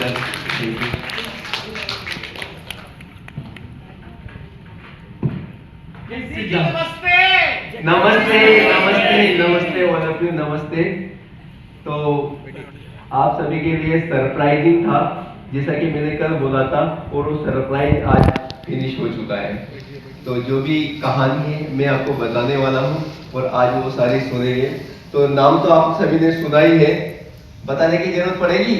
Sir, thank you. नमस्ते नमस्ते नमस्ते नमस्ते ऑल ऑफ यू, नमस्ते। तो आप सभी के लिए सरप्राइजिंग था, जैसा कि मैंने कल बोला था, और वो सरप्राइज आज फिनिश हो चुका है। तो जो भी कहानी है मैं आपको बताने वाला हूँ और आज वो सारी सुनेंगे। तो नाम तो आप सभी ने सुना ही है, बताने की जरूरत पड़ेगी?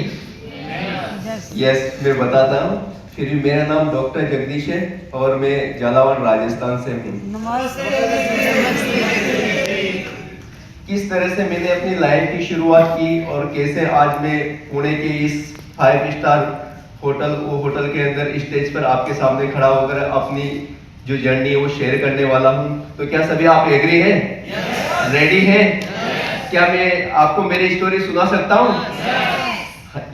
यस, मैं बताता हूँ। फिर भी मेरा नाम डॉक्टर जगदीश है और मैं झालावाड़ राजस्थान से हूँ। किस तरह से मैंने अपनी लाइफ की शुरुआत की और कैसे आज मैं पुणे के इस 5 स्टार होटल के अंदर स्टेज पर आपके सामने खड़ा होकर अपनी जो जर्नी है वो शेयर करने वाला हूँ। तो क्या सभी आप एग्री हैं? रेडी हैं? क्या मैं आपको मेरी स्टोरी सुना सकता हूँ?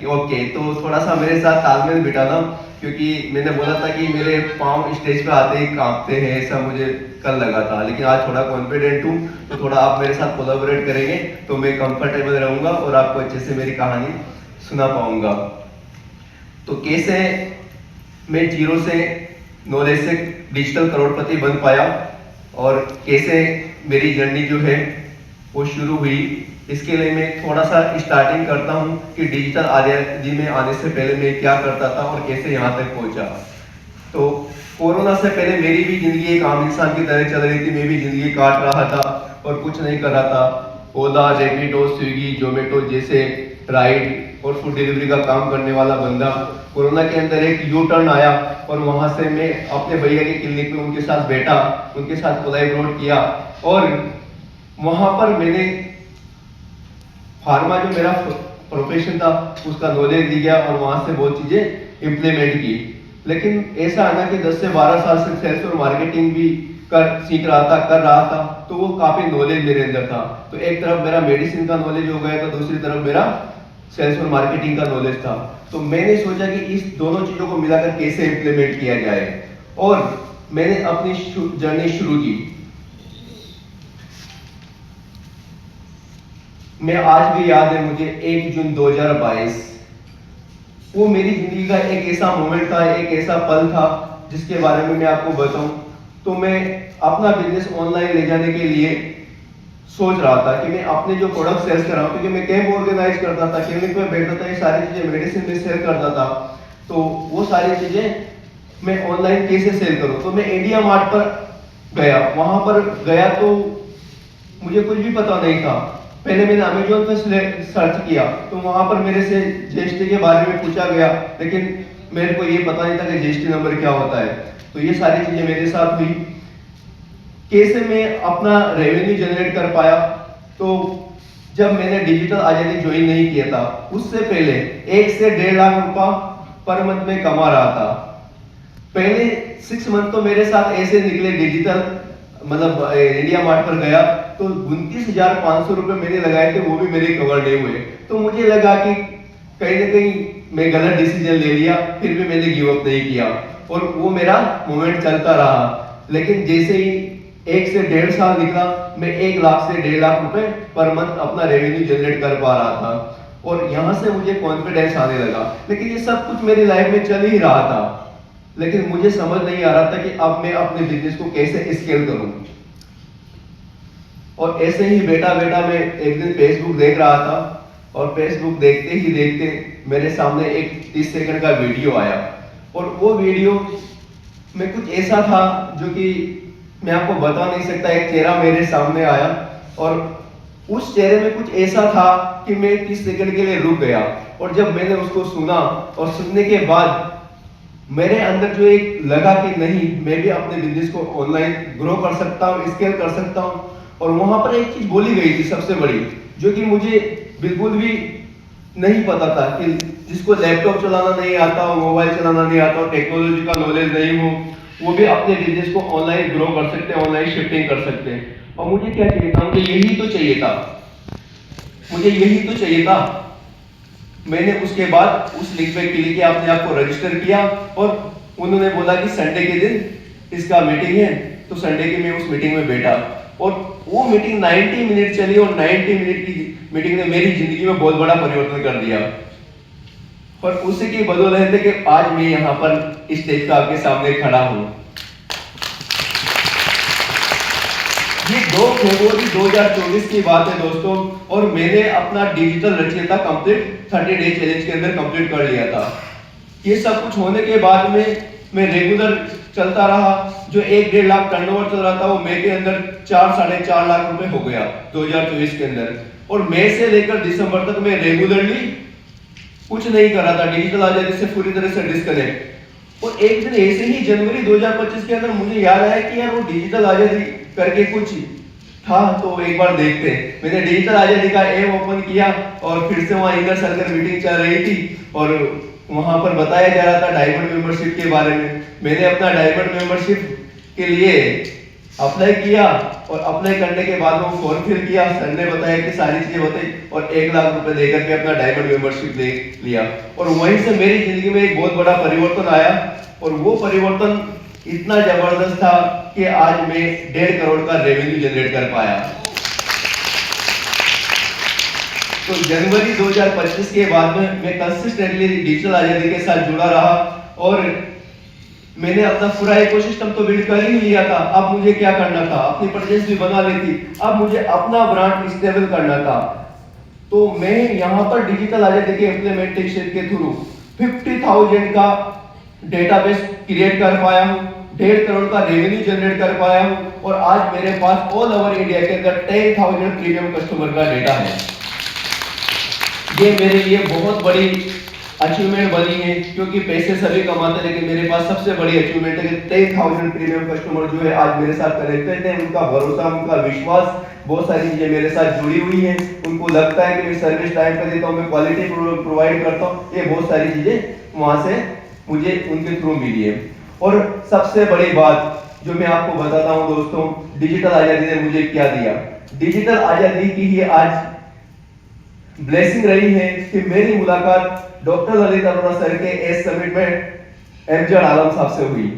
ओके, तो थोड़ा सा मेरे साथ तालमेल बिठाना, क्योंकि मैंने बोला था कि मेरे पाँव स्टेज पे आते ही कांपते हैं, ऐसा मुझे कल लगा था, लेकिन आज थोड़ा कॉन्फिडेंट हूँ। तो थोड़ा आप मेरे साथ कोलैबोरेट करेंगे तो मैं कंफर्टेबल रहूँगा और आपको अच्छे से मेरी कहानी सुना पाऊँगा। तो कैसे मैं जीरो से नॉलेज से डिजिटल करोड़पति बन पाया और कैसे मेरी जर्नी जो है वो शुरू हुई, इसके लिए मैं थोड़ा सा स्टार्टिंग करता हूँ कि डिजिटल आज़ादी में आने से पहले मैं क्या करता था और कैसे यहाँ तक पहुँचा। तो कोरोना से पहले मेरी भी जिंदगी एक आम इंसान की तरह चल रही थी, मैं भी जिंदगी काट रहा था और कुछ नहीं कर रहा था। ओला, रैपिडो, स्विगी, जोमेटो जैसे राइड और फूड डिलीवरी का काम करने वाला बंदा, कोरोना के अंदर एक यू टर्न आया और वहाँ से मैं अपने भैया के क्लिनिक में उनके साथ बैठा, उनके साथ कोलैबोरेट किया और वहाँ पर मैंने फार्मा जो मेरा प्रोफेशन था उसका नॉलेज ली गया और वहाँ से बहुत चीज़ें इम्प्लीमेंट की। लेकिन ऐसा है ना कि 10 से 12 साल से सेल्स और मार्केटिंग भी सीख रहा था, कर रहा था, तो वो काफ़ी नॉलेज मेरे अंदर था। तो एक तरफ मेरा मेडिसिन का नॉलेज हो गया, तो दूसरी तरफ मेरा सेल्स और मार्केटिंग का नॉलेज था। तो मैंने सोचा कि इस दोनों चीज़ों को मिलाकर कैसे इम्प्लीमेंट किया जाए और मैंने अपनी जर्नी शुरू की। मैं आज भी याद है मुझे 1 जून 2022, वो मेरी जिंदगी का एक ऐसा मोमेंट था, एक ऐसा पल था जिसके बारे में मैं आपको बताऊं। तो मैं अपना बिजनेस ऑनलाइन ले जाने के लिए सोच रहा था कि मैं अपने जो प्रोडक्ट सेल्स कर रहा हूँ, क्योंकि मैं कैंप ऑर्गेनाइज करता था, क्लिनिक में बैठता था, ये सारी चीजें मेडिसिन में सेल करता था, तो वो सारी चीजें मैं ऑनलाइन कैसे सेल करूँ। तो मैं इंडिया मार्ट पर गया, वहां पर गया तो मुझे कुछ भी पता नहीं था। पहले मैंने अमेजोन पे सर्च किया तो वहां पर मेरे से जीएसटी के बारे में पूछा गया, लेकिन मेरे को ये पता नहीं था कि जीएसटी नंबर क्या होता है। तो ये सारी चीजें मेरे साथ हुई। कैसे मैं अपना रेवेन्यू जनरेट कर पाया, तो जब मैंने डिजिटल आजादी ज्वाइन नहीं किया था उससे पहले 1 से 1.5 लाख रुपया पर मंथ में कमा रहा था। पहले 6 मंथ तो मेरे साथ ऐसे निकले, डिजिटल मतलब इंडिया मार्ट पर गया तो 29,500 रुपए मैंने लगाए थे, वो भी मेरे कवर नहीं हुए। तो मुझे लगा कि कहीं ना कहीं मैं गलत डिसीजन ले लिया, फिर भी मैंने गिव अप नहीं किया और वो मेरा मोमेंट चलता रहा। लेकिन जैसे ही 1 से 1.5 साल निकला, मैं 1 लाख से 1.5 लाख रुपए पर मंथ अपना रेवेन्यू जनरेट कर पा रहा था और यहाँ से मुझे कॉन्फिडेंस आने लगा। लेकिन ये सब कुछ मेरी लाइफ में चल ही रहा था, लेकिन मुझे समझ नहीं आ रहा था कि अब मैं अपने बिजनेस को कैसे स्केल करूं। और ऐसे ही बैठा बैठा मैं एक दिन फेसबुक देख रहा था और फेसबुक देखते ही देखते मेरे सामने एक 30 सेकंड का वीडियो आया और वो वीडियो में कुछ ऐसा था जो कि मैं आपको बता नहीं सकता। एक चेहरा मेरे सामने आया और उस चेहरे में कुछ ऐसा था कि मैं 30 सेकंड के लिए रुक गया और जब मैंने उसको सुना और सुनने के बाद मेरे अंदर जो एक लगा कि नहीं, मैं भी अपने बिजनेस को ऑनलाइन ग्रो कर सकता हूँ, स्केल कर सकता हूँ। और वहां पर एक चीज बोली गई थी सबसे बड़ी, जो कि मुझे बिल्कुल भी नहीं पता था, कि जिसको लैपटॉप चलाना नहीं आता हो, मोबाइल चलाना नहीं आता हो, टेक्नोलॉजी का नॉलेज नहीं हो, वो भी अपने बिजनेस को ऑनलाइन ग्रो कर सकते हैं, ऑनलाइन शिफ्टिंग कर सकते हैं। और मुझे क्या चाहिए था? मुझे यही तो चाहिए था, मुझे यही तो चाहिए था। मैंने उसके बाद उस लिंक पे क्लिक किया, अपने आप को रजिस्टर किया और उन्होंने बोला कि संडे के दिन इसका मीटिंग है, तो संडे के मैं उस मीटिंग में बैठा और वो मीटिंग 90 मिनट चली और 90 मिनट की मीटिंग ने मेरी जिंदगी में बहुत बड़ा परिवर्तन कर दिया। और उसी की बदौलत है कि आज मैं यहाँ पर स्टेज पे आपके सामने खड़ा हूँ। ये 2 फरवरी 2024 की बात है दोस्तों, और मैंने अपना डिजिटल रचयिता कंप्लीट 30 डे चैलेंज के अंदर कंप्लीट कर लिया था। ये सब कुछ होने के बाद में मैं रेगुलर चलता रहा। जो 1-1.5 लाख टर्नओवर चल रहा था वो मई के अंदर 4-4.5 लाख रुपए हो गया 2024 के अंदर। और मई से लेकर दिसंबर तक मैं रेगुलरली कुछ नहीं कर रहा था, डिजिटल आजादी से पूरी तरह से डिस्कनेक्ट। और एक दिन ऐसे ही जनवरी 2025 के अंदर मुझे याद आया कि यार वो डिजिटल आजादी करके कुछ था, तो एक बार देखते हैं। मैंने डिजिटल आजादी का ऐप ओपन किया और फिर से वहां इनर सर्कल मीटिंग चल रही थी और वहां पर बताया जा रहा था डायमंड मेंबरशिप के बारे में। मैंने अपना डायमंड मेंबरशिप के लिए अप्लाई किया और अप्लाई करने के बाद वो फॉर्म फिल किया। सर ने बताया कि सारी चीजें बताई और 1 लाख रुपए देकर के अपना डायमंड मेंबरशिप ले लिया। और वहीं से मेरी जिंदगी में एक बहुत बड़ा परिवर्तन आया और वो परिवर्तन इतना जबरदस्त था कि आज मैं 1.5 करोड़ का रेवेन्यू जनरेट कर पाया। तो जनवरी 2025 के बाद में मैं कंसिस्टेंटली डिजिटल आजादी के साथ जुड़ा रहा और मैंने अपना पूरा इकोसिस्टम तो बिल्ड कर ही लिया था। अब मुझे क्या करना था, अपनी प्रेजेंस भी बना ली थी, अब मुझे अपना ब्रांड स्टेबल करना था। तो मैं यहाँ पर डिजिटल आजादी के इम्प्लीमेंटेशन के थ्रू 50,000 का डेटाबेस क्रिएट कर पाया हूँ, 1.5 करोड़ का रेवेन्यू जनरेट कर पाया हूँ और आज मेरे पास ऑल ओवर इंडिया के अंदर 10,000 प्रीमियम कस्टमर का डेटा है। ये मेरे लिए बहुत बड़ी अचीवमेंट बनी है, क्योंकि पैसे सभी कमाते हैं लेकिन मेरे पास सबसे बड़ी अचीवमेंट है कि 10,000 प्रीमियम कस्टमर जो है आज मेरे साथ कनेक्टेड है। उनका भरोसा, उनका विश्वास, बहुत सारी चीजें मेरे साथ जुड़ी हुई हैं। उनको लगता है कि मैं सर्विस टाइम पर देता हूँ, मैं क्वालिटी प्रोवाइड करता हूँ। ये बहुत सारी चीजें वहां से मुझे उनके थ्रू मिली है। और सबसे बड़ी बात जो मैं आपको बताता हूँ दोस्तों, डिजिटल आजादी ने मुझे क्या दिया। डिजिटल आजादी की ही आज ब्लेसिंग रही है कि मेरी मुलाकात डॉक्टर ललित अरोड़ा सर के एस समिट में एमजेड आलम साहब से हुई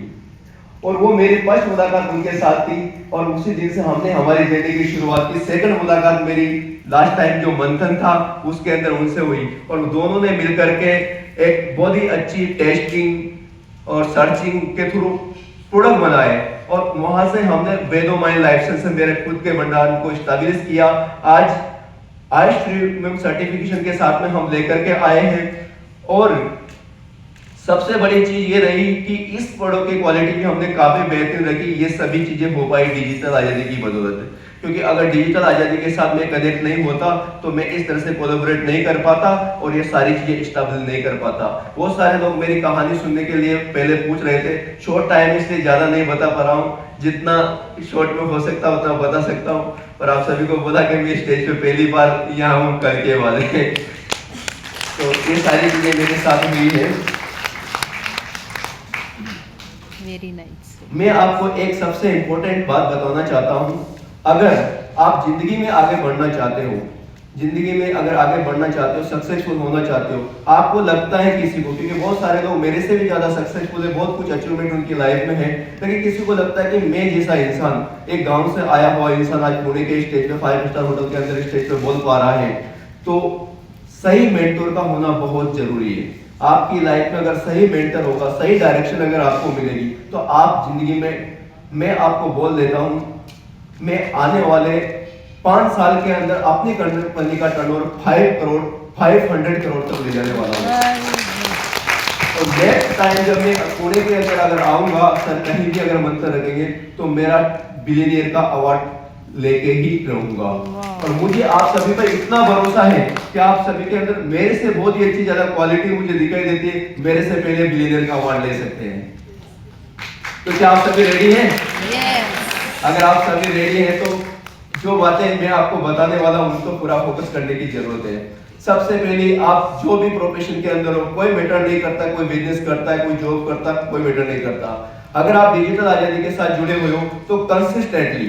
और वो मेरी फर्स्ट मुलाकात उनके साथ थी और उसी दिन से हमने हमारी जर्नी की शुरुआत की। सेकंड मुलाकात मेरी लास्ट टाइम जो मंथन था उसके अंदर उनसे हुई और दोनों ने मिलकर के एक बहुत ही अच्छी टेस्टिंग और सर्चिंग के थ्रू प्रोडक्ट बनाए और वहां से हमने वेदोमाइन लाइफ साइंस से मेरे खुद के भंडार को स्टैब्लिश किया। आज आयुष प्रीमियम सर्टिफिकेशन के साथ में हम लेकर के आए हैं और सबसे बड़ी चीज ये रही कि इस प्रोडक्ट की क्वालिटी भी हमने काफी बेहतरीन रखी। ये सभी चीजें हो पाई डिजिटल आजादी की बदौलत है, क्योंकि अगर डिजिटल आजादी के साथ मैं कनेक्ट नहीं होता तो मैं इस तरह से कोलैबोरेट नहीं कर पाता और ये सारी चीजें स्टेबल नहीं कर पाता। बहुत सारे लोग मेरी कहानी सुनने के लिए पहले पूछ रहे थे, शॉर्ट टाइम इसलिए ज्यादा नहीं बता पा रहा हूँ, जितना शॉर्ट में हो सकता उतना बता सकता हूँ। और आप सभी को बोला कि मैं स्टेज पे पहली बार यहाँ हूँ कल के वाले तो ये सारी चीजें मेरे साथ हुई है। Very nice. मैं आपको एक सबसे इंपॉर्टेंट बात बताना चाहता हूँ। अगर आप जिंदगी में आगे बढ़ना चाहते हो, जिंदगी में अगर आगे बढ़ना चाहते हो, सक्सेसफुल होना चाहते हो, आपको लगता है किसी को, क्योंकि बहुत सारे लोग मेरे से भी ज्यादा सक्सेसफुल है, बहुत कुछ अचीवमेंट उनकी लाइफ में है, लेकिन किसी को लगता है कि मैं जैसा इंसान, एक गांव से आया हुआ इंसान आज पुणे के स्टेज पे 5 स्टार होटल के अंदर स्टेज पे बोल पा रहा है, तो सही मेंटोर का होना बहुत जरूरी है। आपकी लाइफ में अगर सही मेंटर होगा, सही डायरेक्शन अगर आपको मिलेगी तो आप जिंदगी में, मैं आपको बोल देता हूं, मैं आने वाले 5 साल के अंदर अपनी कंपनी का टर्नओवर 500 करोड़ तक ले जाने वाला हूं। और नेक्स्ट टाइम जब मैं पुणे के अंदर अगर आऊंगा, सर कहीं भी अगर मंत्र रखेंगे तो मेरा बिलियनियर का अवार्ड लेके ही रहूंगा। और मुझे आप सभी पर इतना भरोसा है कि आप सभी के अंदर मेरे से बहुत ही अच्छी ज्यादा क्वालिटी मुझे दिखाई देती है, मेरे से पहले बिलियनियर का अवार्ड ले सकते हैं। तो क्या आप सभी रेडी हैं? यस। अगर आप सभी रेडी हैं तो जो बातें मैं आपको बताने वाला हूं उनको पूरा फोकस करने की जरूरत है। सबसे पहले आप जो भी प्रोफेशन के अंदर हो, कोई मैटर नहीं करता, कोई बिजनेस करता है, कोई जॉब करता है, कोई मैटर नहीं करता, अगर आप डिजिटल आजादी के साथ जुड़े हुए हो तो कंसिस्टेंटली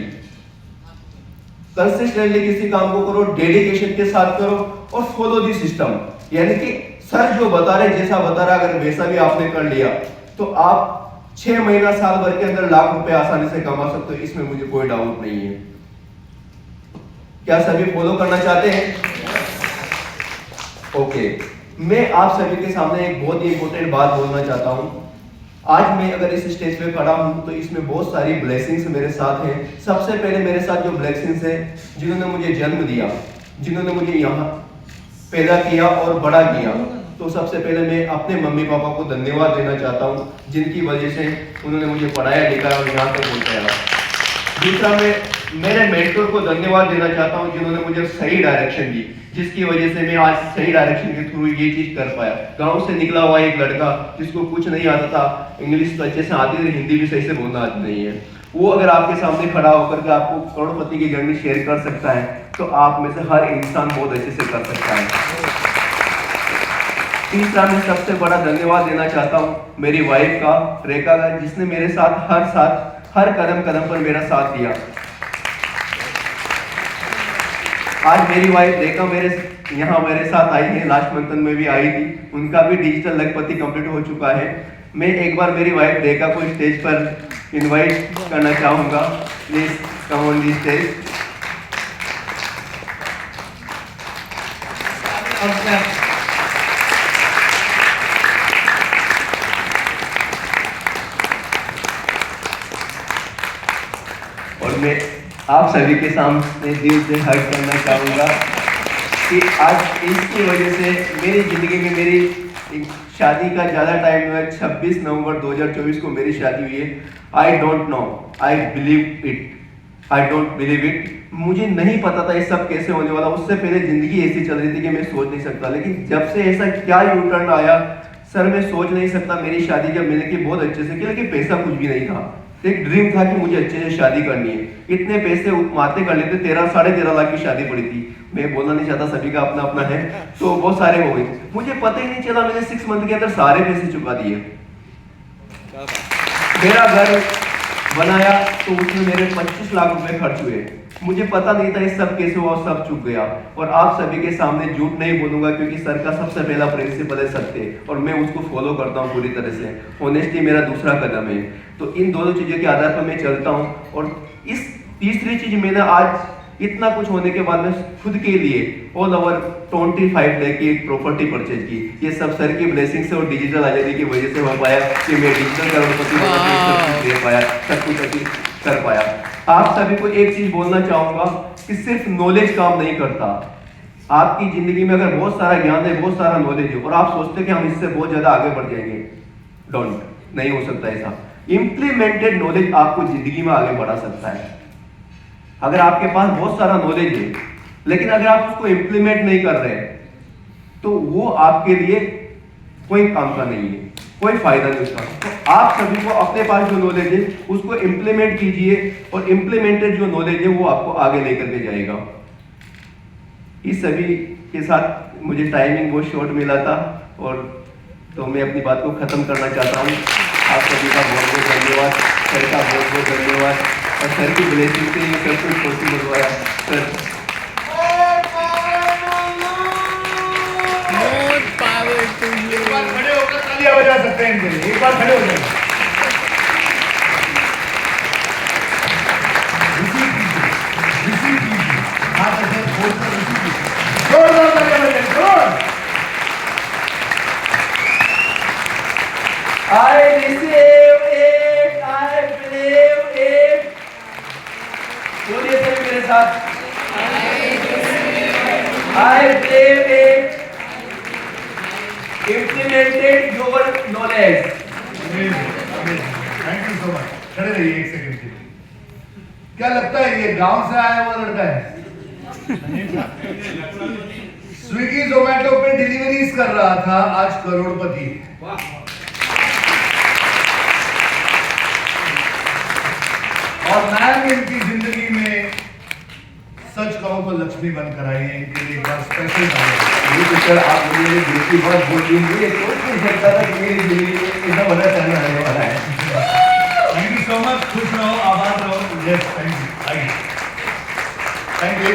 किसी काम को करो, डेडिकेशन के साथ करो और फॉलो दी सिस्टम। यानी कि सर जो बता रहे, जैसा बता रहा, अगर वैसा भी आपने कर लिया तो आप 6 महीना साल भर के अंदर लाख रुपए आसानी से कमा सकते हो, इसमें मुझे कोई डाउट नहीं है। क्या सभी फॉलो करना चाहते हैं? ओके, मैं आप सभी के सामने एक बहुत ही इंपॉर्टेंट बात बोलना चाहता हूँ। आज मैं अगर इस स्टेज पे खड़ा हूँ तो इसमें बहुत सारी ब्लेसिंग्स मेरे साथ हैं। सबसे पहले मेरे साथ जो ब्लेसिंग्स हैं, जिन्होंने मुझे जन्म दिया, जिन्होंने मुझे यहाँ पैदा किया और बड़ा किया, तो सबसे पहले मैं अपने मम्मी पापा को धन्यवाद देना चाहता हूँ, जिनकी वजह से उन्होंने मुझे पढ़ाया लिखाया और यहाँ तक पहुँचाया। दूसरा, मैं मेरे मेंटर को धन्यवाद देना चाहता हूँ, जिन्होंने मुझे सही डायरेक्शन दी, जिसकी वजह से मैं आज सही डायरेक्शन के थ्रू ये चीज कर पाया। गांव से निकला हुआ एक लड़का जिसको कुछ नहीं आता था, इंग्लिश तो अच्छे से आती थी, हिंदी भी सही से बोलना आती नहीं है, वो अगर आपके सामने खड़ा होकर के आपको करोड़पति की जर्नी शेयर कर सकता है तो आप में से हर इंसान बहुत अच्छे से कर सकता है। तीसरा, मैं सबसे बड़ा धन्यवाद देना चाहता हूँ मेरी वाइफ का, रेखा का, जिसने मेरे साथ हर कदम कदम पर मेरा साथ दिया। आज मेरी वाइफ रेखा मेरे साथ आई है, लास्ट मंथ में भी आई थी, उनका भी डिजिटल लखपति कंप्लीट हो चुका है। मैं एक बार मेरी वाइफ रेखा को स्टेज पर इनवाइट करना चाहूंगा। Please come on the stage. और मैं आप सभी के सामने दिल से हग करना चाहूँगा कि आज इसकी वजह से मेरी ज़िंदगी में मेरी शादी का ज़्यादा टाइम हुआ है। 26 नवंबर 2024 को मेरी शादी हुई है। I don't know, I believe it, I don't believe it. मुझे नहीं पता था ये सब कैसे होने वाला। उससे पहले ज़िंदगी ऐसी चल रही थी कि मैं सोच नहीं सकता, लेकिन जब से ऐसा क्या यू टर्न आया सर, मैं सोच नहीं सकता। मेरी शादी जब मैंने की बहुत अच्छे से की, लेकिन पैसा कुछ भी नहीं था। एक ड्रीम था कि मुझे अच्छे से शादी करनी है। इतने पैसे माते कर लेते, 13-13.5 लाख की शादी पड़ी थी। मैं बोलना नहीं चाहता, सभी का अपना अपना है, तो बहुत सारे हो गए। मुझे पता ही नहीं चला, मैंने 6 मंथ के अंदर सारे पैसे चुका दिए। मेरा घर बनाया तो उसमें मेरे 25 लाख रुपए खर्च हुए। मुझे पता नहीं था ये सब कैसे हुआ, सब चुक गया। और आप सभी के सामने झूठ नहीं बोलूंगा, क्योंकि सर का सबसे पहला प्रिंसिपल है सत्य, और मैं उसको फॉलो करता हूँ पूरी तरह से। ऑनेस्टी मेरा दूसरा कदम है। तो इन दोनों चीजों के आधार पर मैं चलता हूँ। और इस तीसरी चीज मैंने आज इतना कुछ होने के बाद में खुद के लिए ऑल ओवर 25 लाख की एक प्रॉपर्टी परचेज की। ये सब सर की ब्लेसिंग से और डिजिटल आजादी की वजह से हो पाया कि मैं डिजिटल करोड़पति दे पाया, सब कुछ अभी कर पाया। आप सभी को एक चीज बोलना चाहूंगा कि सिर्फ नॉलेज काम नहीं करता। आपकी जिंदगी में अगर बहुत सारा ज्ञान है, बहुत सारा नॉलेज है, और आप सोचते कि हम इससे बहुत ज्यादा आगे बढ़ जाएंगे, डोंट, नहीं हो सकता ऐसा। इंप्लीमेंटेड नॉलेज आपको जिंदगी में आगे बढ़ा सकता है। अगर आपके पास बहुत सारा नॉलेज है, लेकिन अगर आप उसको इंप्लीमेंट नहीं कर रहे, तो वो आपके लिए कोई काम का नहीं है, कोई फायदा नहीं उसका। तो आप सभी को अपने पास जो नॉलेज है उसको इंप्लीमेंट कीजिए, और इंप्लीमेंटेड जो नॉलेज है वो आपको आगे लेकर के जाएगा। इस सभी के साथ मुझे टाइमिंग बहुत शॉर्ट मिला था, और तो मैं अपनी बात को खत्म करना चाहता हूँ। आप सभी का बहुत बहुत धन्यवाद, सर का बहुत बहुत धन्यवाद, और सर की ब्लेसिंग से ये सब कुछ पॉसिबल हुआ है। Sir More power to you. एक बार खड़े होकर तालियां बजा सकते हैं इनके लिए। एक बार खड़े हो जाए। हाथ ऐसे खोलकर रिसीव कीजिए। जोरदार तालियां बजाइए, जोर। I receive it, I believe it. बोलिए सभी मेरे साथ, I believe it. Implemented your knowledge. Thank you so much. खड़े रहिए एक सेकंड के लिए। क्या लगता है ये गांव से आया हुआ लड़का है? स्विगी जोमेटो पे डिलीवरीज कर रहा था, आज करोड़पति है। और मैम इनकी जिंदगी में सच कहूं तो लक्ष्मी बनकर आई है। इनके लिए एक बार स्पेशल ये तो सर आप मुझे दिल की बात बोल दी, मुझे सोच नहीं सकता था कि मेरी जिंदगी में इतना बड़ा टर्न आने वाला है। Thank you so much. खुश रहो, आबाद रहो। Yes, thank you. Thank you.